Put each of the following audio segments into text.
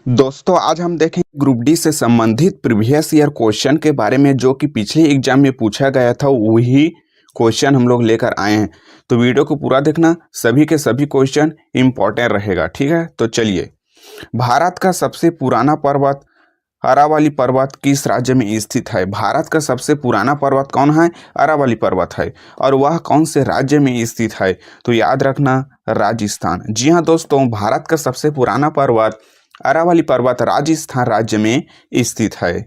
दोस्तों आज हम देखेंगे ग्रुप डी से संबंधित प्रीवियस ईयर क्वेश्चन के बारे में जो कि पिछले एग्जाम में पूछा गया था वही क्वेश्चन हम लोग लेकर आए हैं। तो वीडियो को पूरा देखना, सभी के सभी क्वेश्चन इम्पोर्टेंट रहेगा। ठीक है, तो चलिए। भारत का सबसे पुराना पर्वत अरावली पर्वत किस राज्य में स्थित है? भारत का सबसे पुराना पर्वत कौन है? अरावली पर्वत है। और वह कौन से राज्य में स्थित है? तो याद रखना, राजस्थान। जी हाँ दोस्तों, भारत का सबसे पुराना पर्वत अरावली पर्वत राजस्थान राज्य में स्थित है।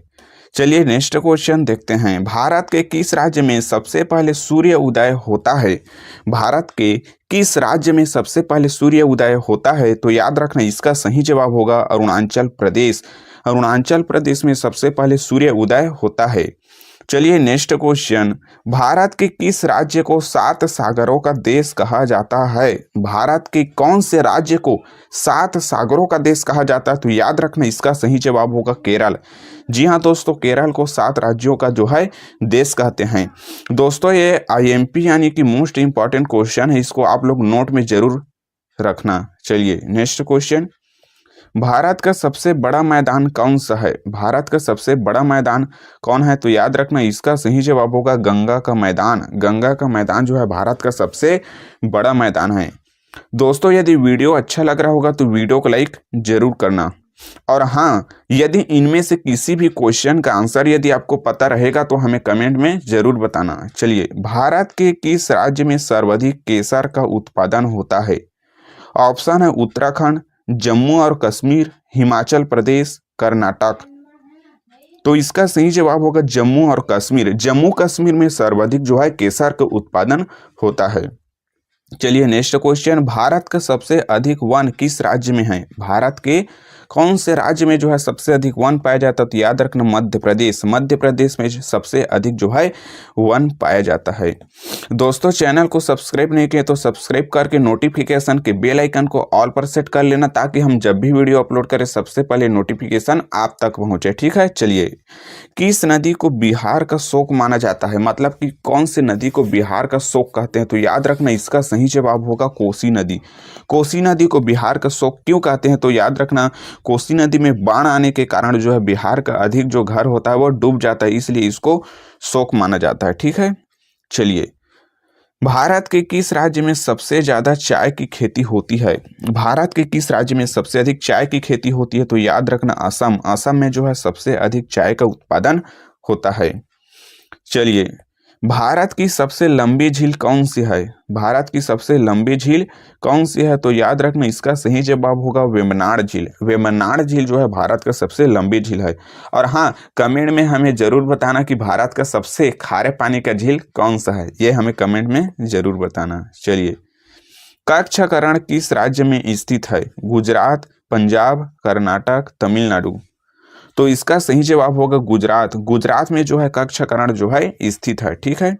चलिए नेक्स्ट क्वेश्चन देखते हैं। भारत के किस राज्य में सबसे पहले सूर्य उदय होता है? भारत के किस राज्य में सबसे पहले सूर्य उदय होता है? तो याद रखना, इसका सही जवाब होगा अरुणाचल प्रदेश। अरुणाचल प्रदेश में सबसे पहले सूर्य उदय होता है। चलिए नेक्स्ट क्वेश्चन। भारत के किस राज्य को 7 सागरों का देश कहा जाता है? भारत के कौन से राज्य को 7 सागरों का देश कहा जाता है? तो याद रखना, इसका सही जवाब होगा केरल। जी हाँ दोस्तों, केरल को 7 राज्यों का जो है देश कहते हैं। दोस्तों ये आईएमपी यानी कि मोस्ट इंपॉर्टेंट क्वेश्चन है, इसको आप लोग नोट में जरूर रखना। चलिए नेक्स्ट क्वेश्चन। भारत का सबसे बड़ा मैदान कौन सा है? भारत का सबसे बड़ा मैदान कौन है? तो याद रखना, इसका सही जवाब होगा गंगा का मैदान। गंगा का मैदान जो है भारत का सबसे बड़ा मैदान है। दोस्तों यदि वीडियो अच्छा लग रहा होगा तो वीडियो को लाइक जरूर करना। और हाँ, यदि इनमें से किसी भी क्वेश्चन का आंसर यदि आपको पता रहेगा तो हमें कमेंट में जरूर बताना। चलिए, भारत के किस राज्य में सर्वाधिक केसर का उत्पादन होता है? ऑप्शन है उत्तराखंड, जम्मू और कश्मीर, हिमाचल प्रदेश, कर्नाटक। तो इसका सही जवाब होगा जम्मू और कश्मीर। जम्मू कश्मीर में सर्वाधिक जो है केसर का उत्पादन होता है। चलिए नेक्स्ट क्वेश्चन। भारत का सबसे अधिक वन किस राज्य में है? भारत के कौन से राज्य में जो है सबसे अधिक वन पाया जाता है? तो याद रखना, मध्य प्रदेश। मध्य प्रदेश में सबसे अधिक जो है वन पाया जाता है। दोस्तों चैनल को सब्सक्राइब नहीं किए तो सब्सक्राइब करके नोटिफिकेशन के बेल आइकन को ऑल पर सेट कर लेना, ताकि हम जब भी वीडियो अपलोड करें सबसे पहले नोटिफिकेशन आप तक पहुंचे। ठीक है, चलिए। किस नदी को बिहार का शोक माना जाता है? मतलब कि कौन सी नदी को बिहार का शोक कहते हैं? तो याद रखना, इसका सही जवाब होगा कोसी नदी। कोसी नदी को बिहार का शोक क्यों कहते हैं? तो याद रखना, कोसी नदी में बाढ़ आने के कारण जो है बिहार का अधिक जो घर होता है वो डूब जाता है, इसलिए इसको शोक माना जाता है। ठीक है, चलिए। भारत के किस राज्य में सबसे ज्यादा चाय की खेती होती है? भारत के किस राज्य में सबसे अधिक चाय की खेती होती है? तो याद रखना, असम। असम में जो है सबसे अधिक चाय का उत्पादन होता है। चलिए, भारत की सबसे लंबी झील कौन सी है? भारत की सबसे लंबी झील कौन सी है? तो याद रखना, इसका सही जवाब होगा वेम्बनाड झील। वेम्बनाड झील जो है भारत का सबसे लंबी झील है। और हाँ, कमेंट में हमें जरूर बताना कि भारत का सबसे खारे पानी का झील कौन सा है, ये हमें कमेंट में जरूर बताना। चलिए, कच्छकरण किस राज्य में स्थित है? गुजरात, पंजाब, कर्नाटक, तमिलनाडु। तो इसका सही जवाब होगा गुजरात। गुजरात में जो है कच्छकरण जो है स्थित है। ठीक है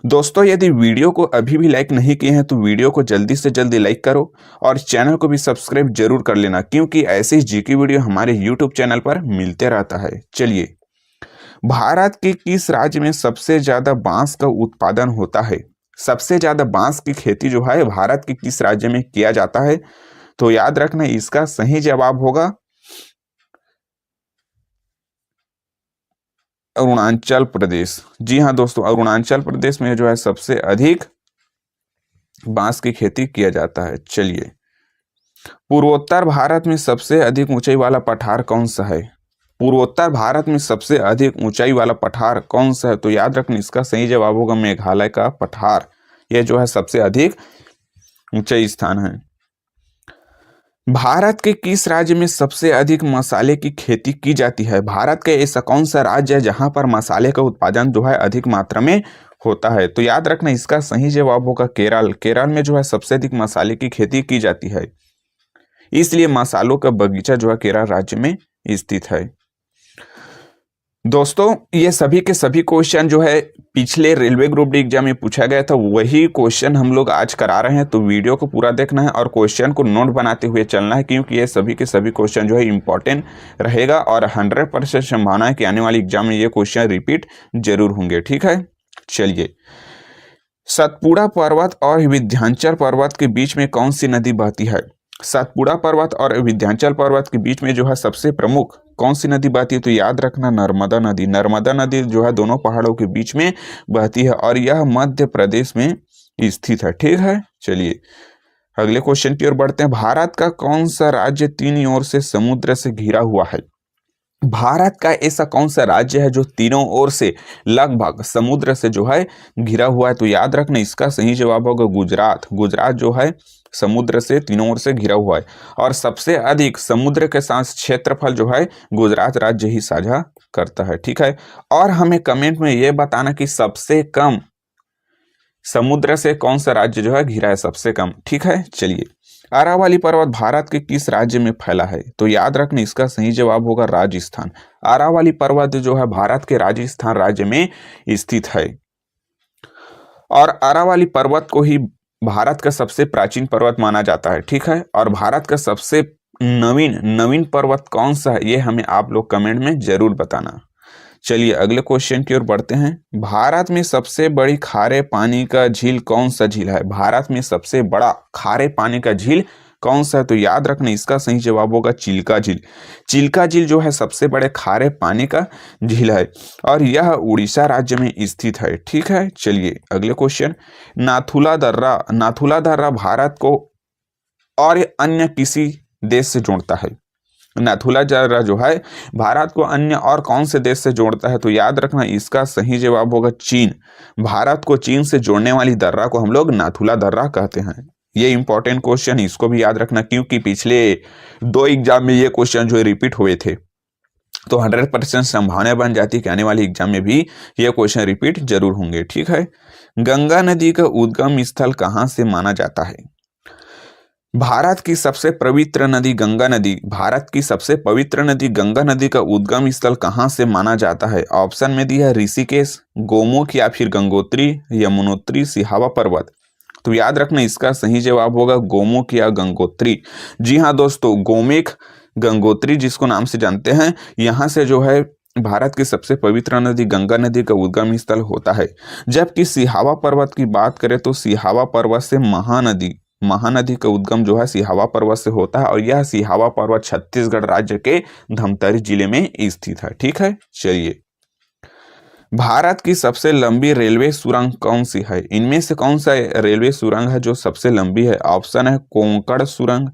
दोस्तों, यदि वीडियो को अभी भी लाइक नहीं किए हैं तो वीडियो को जल्दी से जल्दी लाइक करो और चैनल को भी सब्सक्राइब जरूर कर लेना, क्योंकि ऐसे ही जीके वीडियो हमारे यूट्यूब चैनल पर मिलते रहता है। चलिए, भारत के किस राज्य में सबसे ज्यादा बांस का उत्पादन होता है? सबसे ज्यादा बांस की खेती जो है भारत के किस राज्य में किया जाता है? तो याद रखना, इसका सही जवाब होगा अरुणाचल प्रदेश। जी हाँ दोस्तों, अरुणाचल प्रदेश में जो है सबसे अधिक बांस की खेती किया जाता है। चलिए, पूर्वोत्तर भारत में सबसे अधिक ऊंचाई वाला पठार कौन सा है? पूर्वोत्तर भारत में सबसे अधिक ऊंचाई वाला पठार कौन सा है? तो याद रखना, इसका सही जवाब होगा मेघालय का पठार। यह जो है सबसे अधिक ऊंचाई स्थान है। भारत के किस राज्य में सबसे अधिक मसाले की खेती की जाती है? भारत का ऐसा कौन सा राज्य है जहां पर मसाले का उत्पादन जो है अधिक मात्रा में होता है? तो याद रखना, इसका सही जवाब होगा केरल। केरल में जो है सबसे अधिक मसाले की खेती की जाती है, इसलिए मसालों का बगीचा जो है केरल राज्य में स्थित है। दोस्तों ये सभी के सभी क्वेश्चन जो है पिछले रेलवे ग्रुप डी एग्जाम में पूछा गया था, वही क्वेश्चन हम लोग आज करा रहे हैं। तो वीडियो को पूरा देखना है और क्वेश्चन को नोट बनाते हुए चलना है, क्योंकि ये सभी के सभी क्वेश्चन जो है इंपॉर्टेंट रहेगा और 100% संभावना है कि आने वाले एग्जाम में ये क्वेश्चन रिपीट जरूर होंगे। ठीक है, चलिए। सतपुड़ा पर्वत और विंध्याचल पर्वत के बीच में कौन सी नदी बहती है? सतपुड़ा पर्वत और विंध्याचल पर्वत के बीच में जो है सबसे प्रमुख कौन सी नदी बहती है? तो याद रखना नर्मदा नदी। नर्मदा नदी जो है दोनों पहाड़ों के बीच में बहती है और यह मध्य प्रदेश में स्थित है। ठीक है, चलिए अगले क्वेश्चन की ओर बढ़ते हैं। भारत का कौन सा राज्य तीन ओर से समुद्र से घिरा हुआ है? भारत का ऐसा कौन सा राज्य है जो तीनों ओर से लगभग समुद्र से जो है घिरा हुआ है? तो याद रखना इसका सही जवाब होगा गुजरात। गुजरात जो है समुद्र से तीनों ओर से घिरा हुआ है और सबसे अधिक समुद्र के साथ क्षेत्रफल जो है गुजरात राज्य ही साझा करता है। ठीक है, और हमें कमेंट में यह बताना कि सबसे कम समुद्र से कौन सा राज्य जो है घिरा है सबसे कम। ठीक है, चलिए अरावली पर्वत भारत के किस राज्य में फैला है? तो याद रखना इसका सही जवाब होगा राजस्थान। अरावली पर्वत जो है भारत के राजस्थान राज्य में स्थित है और अरावली पर्वत को ही भारत का सबसे प्राचीन पर्वत माना जाता है। ठीक है, और भारत का सबसे नवीन पर्वत कौन सा है ये हमें आप लोग कमेंट में जरूर बताना। चलिए अगले क्वेश्चन की ओर बढ़ते हैं। भारत में सबसे बड़ी खारे पानी का झील कौन सा झील है? भारत में सबसे बड़ा खारे पानी का झील कौन सा है? तो याद रखना इसका सही जवाब होगा चिल्का झील। चिल्का झील जो है सबसे बड़े खारे पानी का झील है और यह उड़ीसा राज्य में स्थित है। ठीक है, चलिए अगले क्वेश्चन। नाथुला दर्रा भारत को और अन्य किसी देश से जोड़ता है? नाथुला दर्रा जो है भारत को अन्य और कौन से देश से जोड़ता है? तो याद रखना इसका सही जवाब होगा चीन। भारत को चीन से जोड़ने वाली दर्रा को हम लोग नाथुला दर्रा कहते हैं। ये इंपॉर्टेंट क्वेश्चन, इसको भी याद रखना क्योंकि पिछले 2 एग्जाम में ये क्वेश्चन जो है रिपीट हुए थे, तो 100% संभावना बन जाती है कि आने वाली एग्जाम में भी ये क्वेश्चन रिपीट जरूर होंगे। ठीक है, गंगा नदी का उद्गम स्थल कहाँ से माना जाता है? भारत की सबसे पवित्र नदी गंगा नदी, भारत की सबसे पवित्र नदी गंगा नदी का उद्गम स्थल कहाँ से माना जाता है? ऑप्शन में दिया है ऋषिकेश, गोमुख या फिर गंगोत्री, यमुनोत्री, सिहावा पर्वत। तो याद रखना इसका सही जवाब होगा गोमुख या गंगोत्री। जी हाँ दोस्तों, गोमुख गंगोत्री जिसको नाम से जानते हैं, यहाँ से जो है भारत की सबसे पवित्र नदी गंगा नदी का उद्गम स्थल होता है। जबकि सिहावा पर्वत की बात करें तो सिहावा पर्वत से महानदी का उद्गम जो है सिहावा पर्वत से होता है और यह सिहावा पर्वत छत्तीसगढ़ राज्य के धमतरी जिले में स्थित है। ठीक है, चलिए भारत की सबसे लंबी रेलवे सुरंग कौन सी है? इनमें से कौन सा रेलवे सुरंग है जो सबसे लंबी है? ऑप्शन है कोंकण सुरंग,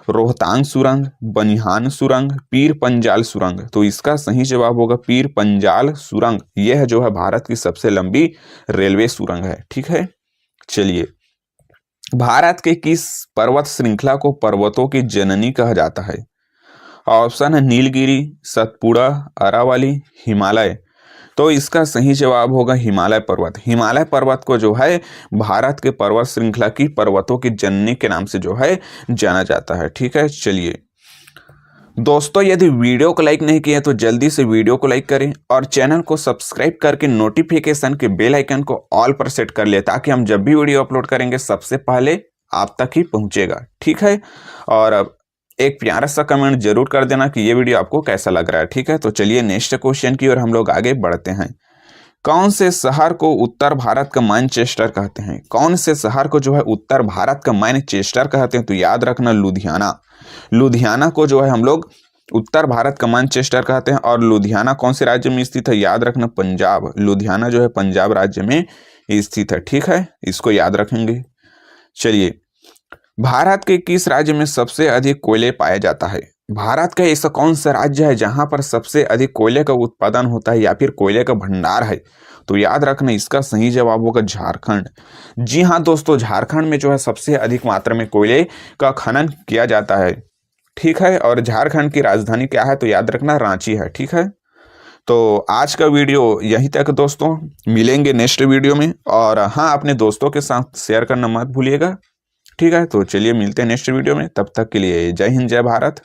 रोहतांग सुरंग, बनिहान सुरंग, पीर पंजाल सुरंग। तो इसका सही जवाब होगा पीर पंजाल सुरंग। यह जो है भारत की सबसे लंबी रेलवे सुरंग है। ठीक है, चलिए भारत के किस पर्वत श्रृंखला को पर्वतों की जननी कहा जाता है? ऑप्शन है नीलगिरी, सतपुड़ा, अरावली, हिमालय। तो इसका सही जवाब होगा हिमालय पर्वत। हिमालय पर्वत को जो है भारत के पर्वत श्रृंखला की पर्वतों की जननी के नाम से जो है जाना जाता है। ठीक है, चलिए दोस्तों यदि वीडियो को लाइक नहीं किया तो जल्दी से वीडियो को लाइक करें और चैनल को सब्सक्राइब करके नोटिफिकेशन के बेल आइकन को ऑल पर सेट कर ले ताकि हम जब भी वीडियो अपलोड करेंगे सबसे पहले आप तक ही पहुंचेगा। ठीक है, और अब एक प्यारा सा कमेंट जरूर कर देना कि ये वीडियो आपको कैसा लग रहा है। ठीक है, तो चलिए नेक्स्ट क्वेश्चन की ओर हम लोग आगे बढ़ते हैं। कौन से शहर को उत्तर भारत का मैनचेस्टर कहते हैं? कौन से शहर को जो है उत्तर भारत का मैनचेस्टर कहते हैं? तो याद रखना लुधियाना। लुधियाना को जो है हम लोग उत्तर भारत का मैनचेस्टर कहते हैं और लुधियाना कौन से राज्य में स्थित है? याद रखना पंजाब। लुधियाना जो है पंजाब राज्य में स्थित है। ठीक है, इसको याद रखेंगे। चलिए भारत के किस राज्य में सबसे अधिक कोयले पाया जाता है? भारत का ऐसा कौन सा राज्य है जहां पर सबसे अधिक कोयले का उत्पादन होता है या फिर कोयले का भंडार है? तो याद रखना इसका सही जवाब होगा झारखंड। जी हाँ दोस्तों, झारखंड में जो है सबसे अधिक मात्रा में कोयले का खनन किया जाता है। ठीक है, और झारखंड की राजधानी क्या है? तो याद रखना रांची है। ठीक है, तो आज का वीडियो यहीं तक दोस्तों, मिलेंगे नेक्स्ट वीडियो में। और हाँ, अपने दोस्तों के साथ शेयर करना मत भूलिएगा। ठीक है, तो चलिए मिलते हैं नेक्स्ट वीडियो में, तब तक के लिए जय हिंद जय भारत।